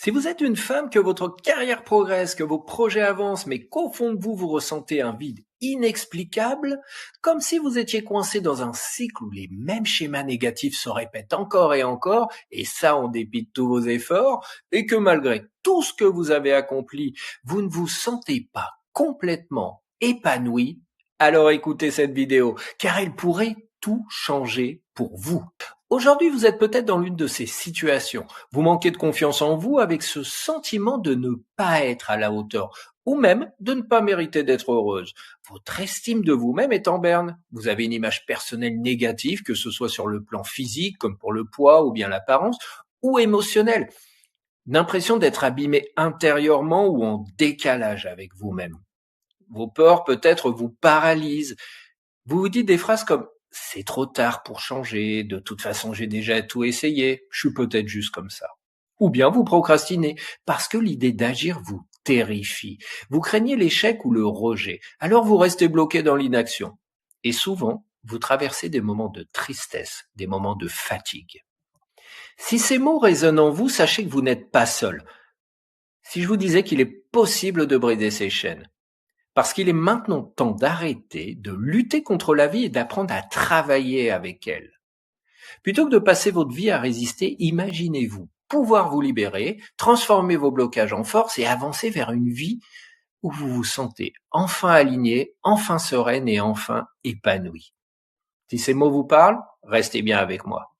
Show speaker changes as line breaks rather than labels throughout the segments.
Si vous êtes une femme, que votre carrière progresse, que vos projets avancent, mais qu'au fond de vous, vous ressentez un vide inexplicable, comme si vous étiez coincé dans un cycle où les mêmes schémas négatifs se répètent encore et ça en dépit de tous vos efforts, et que malgré tout ce que vous avez accompli, vous ne vous sentez pas complètement épanoui, alors écoutez cette vidéo, car elle pourrait tout changer pour vous. Aujourd'hui, vous êtes peut-être dans l'une de ces situations. Vous manquez de confiance en vous avec ce sentiment de ne pas être à la hauteur ou même de ne pas mériter d'être heureuse. Votre estime de vous-même est en berne. Vous avez une image personnelle négative, que ce soit sur le plan physique, comme pour le poids ou bien l'apparence, ou émotionnelle. L'impression d'être abîmé intérieurement ou en décalage avec vous-même. Vos peurs peut-être vous paralysent. Vous vous dites des phrases comme « c'est trop tard pour changer, de toute façon j'ai déjà tout essayé, je suis peut-être juste comme ça ». Ou bien vous procrastinez parce que l'idée d'agir vous terrifie. Vous craignez l'échec ou le rejet, alors vous restez bloqué dans l'inaction. Et souvent, vous traversez des moments de tristesse, des moments de fatigue. Si ces mots résonnent en vous, sachez que vous n'êtes pas seul. Si je vous disais qu'il est possible de briser ces chaînes, parce qu'il est maintenant temps d'arrêter, de lutter contre la vie et d'apprendre à travailler avec elle. Plutôt que de passer votre vie à résister, imaginez-vous pouvoir vous libérer, transformer vos blocages en force et avancer vers une vie où vous vous sentez enfin aligné, enfin sereine et enfin épanoui. Si ces mots vous parlent, restez bien avec moi.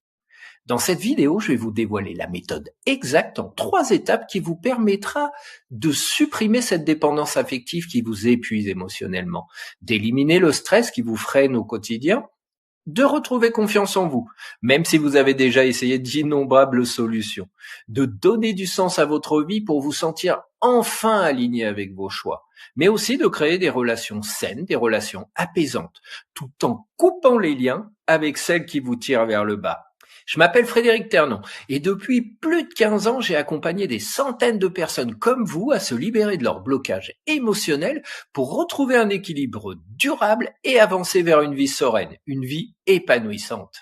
Dans cette vidéo, je vais vous dévoiler la méthode exacte en 3 étapes qui vous permettra de supprimer cette dépendance affective qui vous épuise émotionnellement, d'éliminer le stress qui vous freine au quotidien, de retrouver confiance en vous, même si vous avez déjà essayé d'innombrables solutions, de donner du sens à votre vie pour vous sentir enfin aligné avec vos choix, mais aussi de créer des relations saines, des relations apaisantes, tout en coupant les liens avec celles qui vous tirent vers le bas. Je m'appelle Frédéric Ternon et depuis plus de 15 ans, j'ai accompagné des centaines de personnes comme vous à se libérer de leur blocage émotionnel pour retrouver un équilibre durable et avancer vers une vie sereine, une vie épanouissante.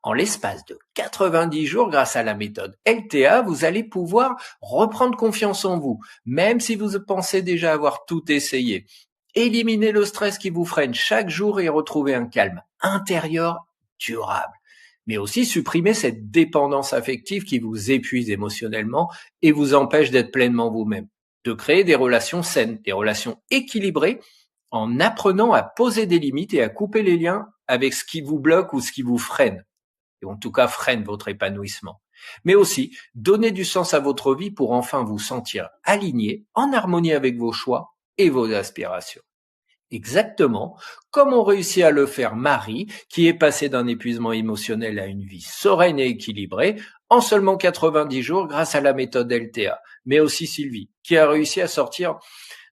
En l'espace de 90 jours, grâce à la méthode LTA, vous allez pouvoir reprendre confiance en vous, même si vous pensez déjà avoir tout essayé. Éliminer le stress qui vous freine chaque jour et retrouver un calme intérieur durable, mais aussi supprimer cette dépendance affective qui vous épuise émotionnellement et vous empêche d'être pleinement vous-même. De créer des relations saines, des relations équilibrées, en apprenant à poser des limites et à couper les liens avec ce qui vous bloque ou ce qui vous freine, et en tout cas freine votre épanouissement. Mais aussi donner du sens à votre vie pour enfin vous sentir aligné, en harmonie avec vos choix et vos aspirations. Exactement comme ont réussi à le faire Marie, qui est passée d'un épuisement émotionnel à une vie sereine et équilibrée en seulement 90 jours grâce à la méthode LTA, mais aussi Sylvie, qui a réussi à sortir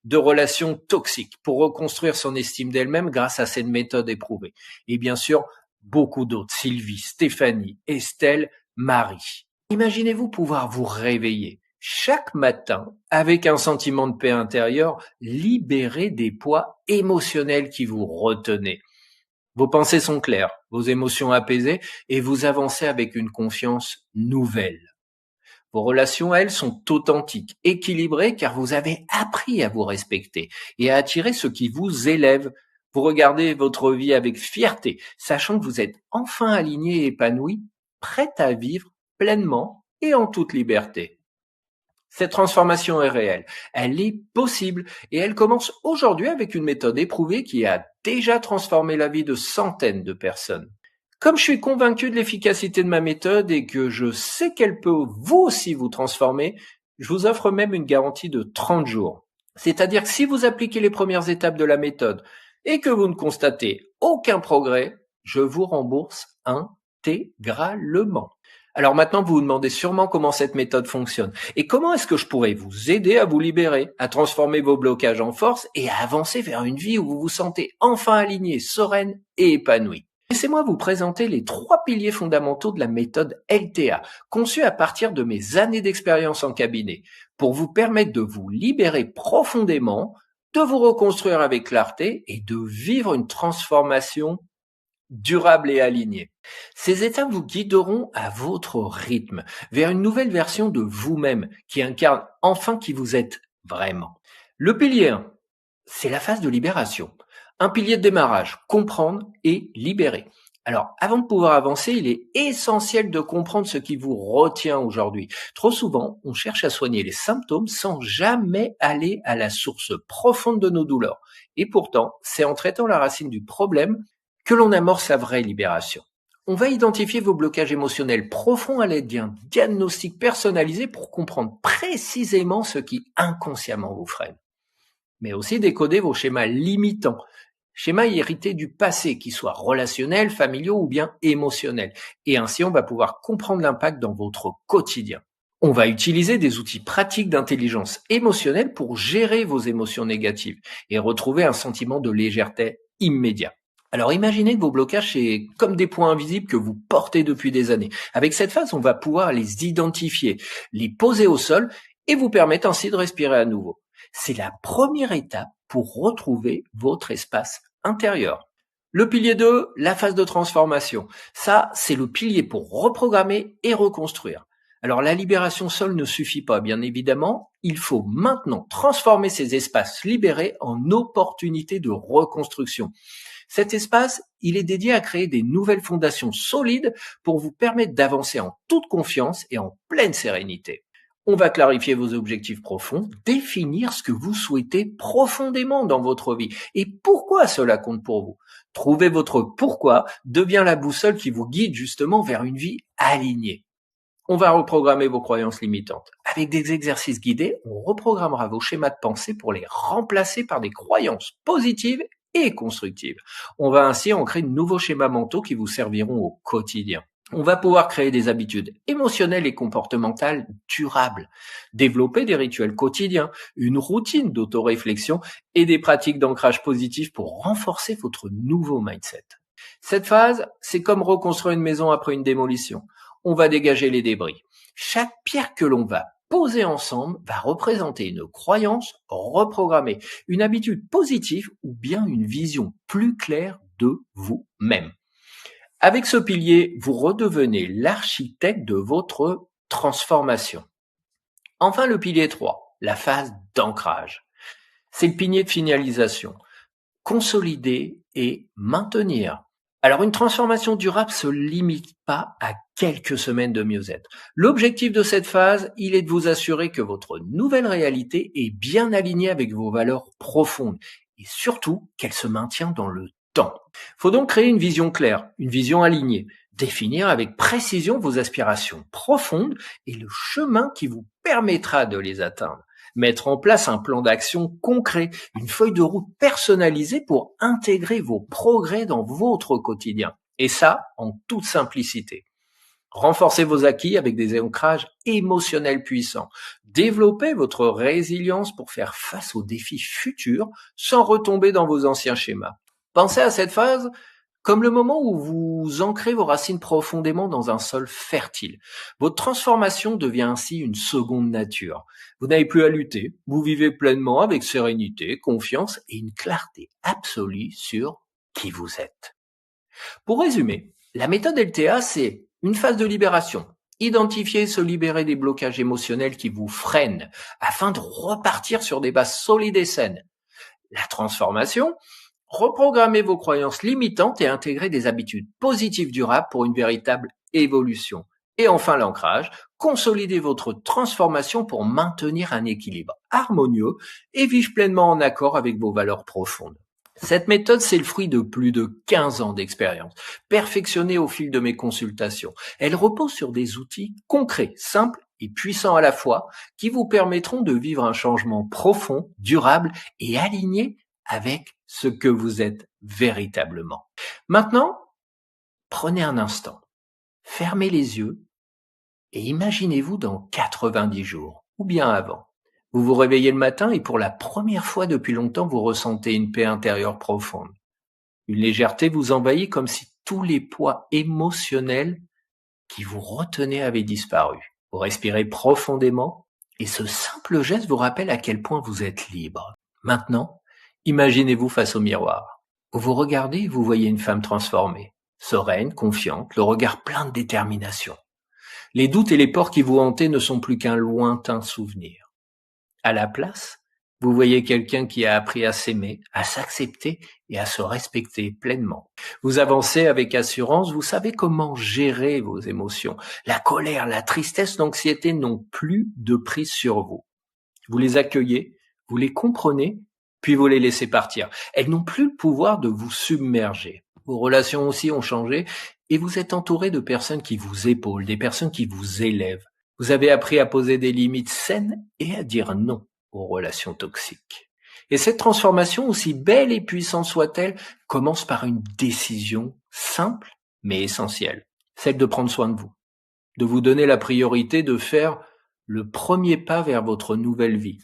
de relations toxiques pour reconstruire son estime d'elle-même grâce à cette méthode éprouvée. Et bien sûr, beaucoup d'autres, Sylvie, Stéphanie, Estelle, Marie. Imaginez-vous pouvoir vous réveiller chaque matin avec un sentiment de paix intérieure, libéré des poids émotionnels qui vous retenaient. Vos pensées sont claires, vos émotions apaisées et vous avancez avec une confiance nouvelle. Vos relations, elles, sont authentiques, équilibrées car vous avez appris à vous respecter et à attirer ce qui vous élève. Vous regardez votre vie avec fierté, sachant que vous êtes enfin aligné et épanoui, prête à vivre pleinement et en toute liberté. Cette transformation est réelle, elle est possible et elle commence aujourd'hui avec une méthode éprouvée qui a déjà transformé la vie de centaines de personnes. Comme je suis convaincu de l'efficacité de ma méthode et que je sais qu'elle peut vous aussi vous transformer, je vous offre même une garantie de 30 jours. C'est-à-dire que si vous appliquez les premières étapes de la méthode et que vous ne constatez aucun progrès, je vous rembourse intégralement. Alors maintenant, vous vous demandez sûrement comment cette méthode fonctionne et comment est-ce que je pourrais vous aider à vous libérer, à transformer vos blocages en force et à avancer vers une vie où vous vous sentez enfin aligné, sereine et épanoui. Laissez-moi vous présenter les 3 piliers fondamentaux de la méthode LTA, conçue à partir de mes années d'expérience en cabinet, pour vous permettre de vous libérer profondément, de vous reconstruire avec clarté et de vivre une transformation durable et aligné. Ces étapes vous guideront à votre rythme vers une nouvelle version de vous-même qui incarne enfin qui vous êtes vraiment. Le pilier 1, c'est la phase de libération. Un pilier de démarrage, comprendre et libérer. Alors, avant de pouvoir avancer, il est essentiel de comprendre ce qui vous retient aujourd'hui. Trop souvent, on cherche à soigner les symptômes sans jamais aller à la source profonde de nos douleurs. Et pourtant, c'est en traitant la racine du problème que l'on amorce la vraie libération. On va identifier vos blocages émotionnels profonds à l'aide d'un diagnostic personnalisé pour comprendre précisément ce qui inconsciemment vous freine. Mais aussi décoder vos schémas limitants, schémas hérités du passé, qu'ils soient relationnels, familiaux ou bien émotionnels. Et ainsi, on va pouvoir comprendre l'impact dans votre quotidien. On va utiliser des outils pratiques d'intelligence émotionnelle pour gérer vos émotions négatives et retrouver un sentiment de légèreté immédiat. Alors imaginez que vos blocages, c'est comme des points invisibles que vous portez depuis des années. Avec cette phase, on va pouvoir les identifier, les poser au sol et vous permettre ainsi de respirer à nouveau. C'est la première étape pour retrouver votre espace intérieur. Le pilier 2, la phase de transformation. Ça, c'est le pilier pour reprogrammer et reconstruire. Alors la libération seule ne suffit pas, bien évidemment. Il faut maintenant transformer ces espaces libérés en opportunités de reconstruction. Cet espace, il est dédié à créer des nouvelles fondations solides pour vous permettre d'avancer en toute confiance et en pleine sérénité. On va clarifier vos objectifs profonds, définir ce que vous souhaitez profondément dans votre vie et pourquoi cela compte pour vous. Trouver votre pourquoi devient la boussole qui vous guide justement vers une vie alignée. On va reprogrammer vos croyances limitantes. Avec des exercices guidés, on reprogrammera vos schémas de pensée pour les remplacer par des croyances positives et constructives. On va ainsi ancrer de nouveaux schémas mentaux qui vous serviront au quotidien. On va pouvoir créer des habitudes émotionnelles et comportementales durables, développer des rituels quotidiens, une routine d'autoréflexion et des pratiques d'ancrage positif pour renforcer votre nouveau mindset. Cette phase, c'est comme reconstruire une maison après une démolition. On va dégager les débris. Chaque pierre que l'on va poser ensemble va représenter une croyance reprogrammée, une habitude positive ou bien une vision plus claire de vous-même. Avec ce pilier, vous redevenez l'architecte de votre transformation. Enfin, le pilier 3, la phase d'ancrage. C'est le pilier de finalisation. Consolider et maintenir. Alors, une transformation durable se limite pas à quelques semaines de mieux-être. L'objectif de cette phase, il est de vous assurer que votre nouvelle réalité est bien alignée avec vos valeurs profondes et surtout qu'elle se maintient dans le temps. Faut donc créer une vision claire, une vision alignée, définir avec précision vos aspirations profondes et le chemin qui vous permettra de les atteindre. Mettre en place un plan d'action concret, une feuille de route personnalisée pour intégrer vos progrès dans votre quotidien. Et ça, en toute simplicité. Renforcez vos acquis avec des ancrages émotionnels puissants. Développez votre résilience pour faire face aux défis futurs sans retomber dans vos anciens schémas. Pensez à cette phase comme le moment où vous ancrez vos racines profondément dans un sol fertile. Votre transformation devient ainsi une seconde nature. Vous n'avez plus à lutter, vous vivez pleinement avec sérénité, confiance et une clarté absolue sur qui vous êtes. Pour résumer, la méthode LTA, c'est une phase de libération. Identifier et se libérer des blocages émotionnels qui vous freinent afin de repartir sur des bases solides et saines. La transformation, reprogrammez vos croyances limitantes et intégrer des habitudes positives durables pour une véritable évolution. Et enfin l'ancrage, consolidez votre transformation pour maintenir un équilibre harmonieux et vivre pleinement en accord avec vos valeurs profondes. Cette méthode, c'est le fruit de plus de 15 ans d'expérience, perfectionnée au fil de mes consultations. Elle repose sur des outils concrets, simples et puissants à la fois, qui vous permettront de vivre un changement profond, durable et aligné avec ce que vous êtes véritablement. Maintenant, prenez un instant, fermez les yeux et imaginez-vous dans 90 jours ou bien avant. Vous vous réveillez le matin et pour la première fois depuis longtemps, vous ressentez une paix intérieure profonde. Une légèreté vous envahit comme si tous les poids émotionnels qui vous retenaient avaient disparu. Vous respirez profondément et ce simple geste vous rappelle à quel point vous êtes libre. Maintenant, imaginez-vous face au miroir. Vous vous regardez et vous voyez une femme transformée. sereine, confiante, le regard plein de détermination. Les doutes et les peurs qui vous hantaient ne sont plus qu'un lointain souvenir. À la place, vous voyez quelqu'un qui a appris à s'aimer, à s'accepter et à se respecter pleinement. Vous avancez avec assurance, vous savez comment gérer vos émotions. La colère, la tristesse, l'anxiété n'ont plus de prise sur vous. Vous les accueillez, vous les comprenez, puis vous les laissez partir. Elles n'ont plus le pouvoir de vous submerger. Vos relations aussi ont changé et vous êtes entouré de personnes qui vous épaulent, des personnes qui vous élèvent. Vous avez appris à poser des limites saines et à dire non aux relations toxiques. Et cette transformation, aussi belle et puissante soit-elle, commence par une décision simple mais essentielle, celle de prendre soin de vous, de vous donner la priorité de faire le premier pas vers votre nouvelle vie,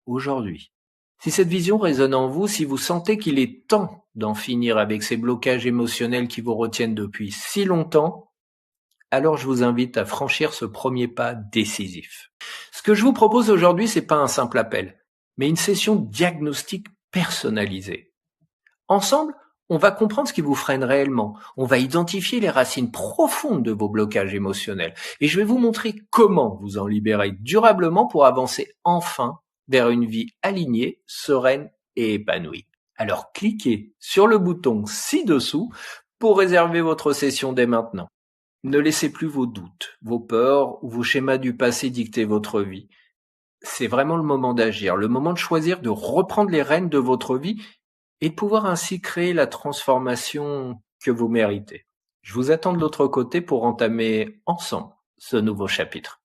aujourd'hui. Si cette vision résonne en vous, si vous sentez qu'il est temps d'en finir avec ces blocages émotionnels qui vous retiennent depuis si longtemps, alors je vous invite à franchir ce premier pas décisif. Ce que je vous propose aujourd'hui, c'est pas un simple appel, mais une session diagnostic personnalisée. Ensemble, on va comprendre ce qui vous freine réellement. On va identifier les racines profondes de vos blocages émotionnels. Et je vais vous montrer comment vous en libérer durablement pour avancer enfin vers une vie alignée, sereine et épanouie. Alors cliquez sur le bouton ci-dessous pour réserver votre session dès maintenant. Ne laissez plus vos doutes, vos peurs ou vos schémas du passé dicter votre vie. C'est vraiment le moment d'agir, le moment de choisir de reprendre les rênes de votre vie et de pouvoir ainsi créer la transformation que vous méritez. Je vous attends de l'autre côté pour entamer ensemble ce nouveau chapitre.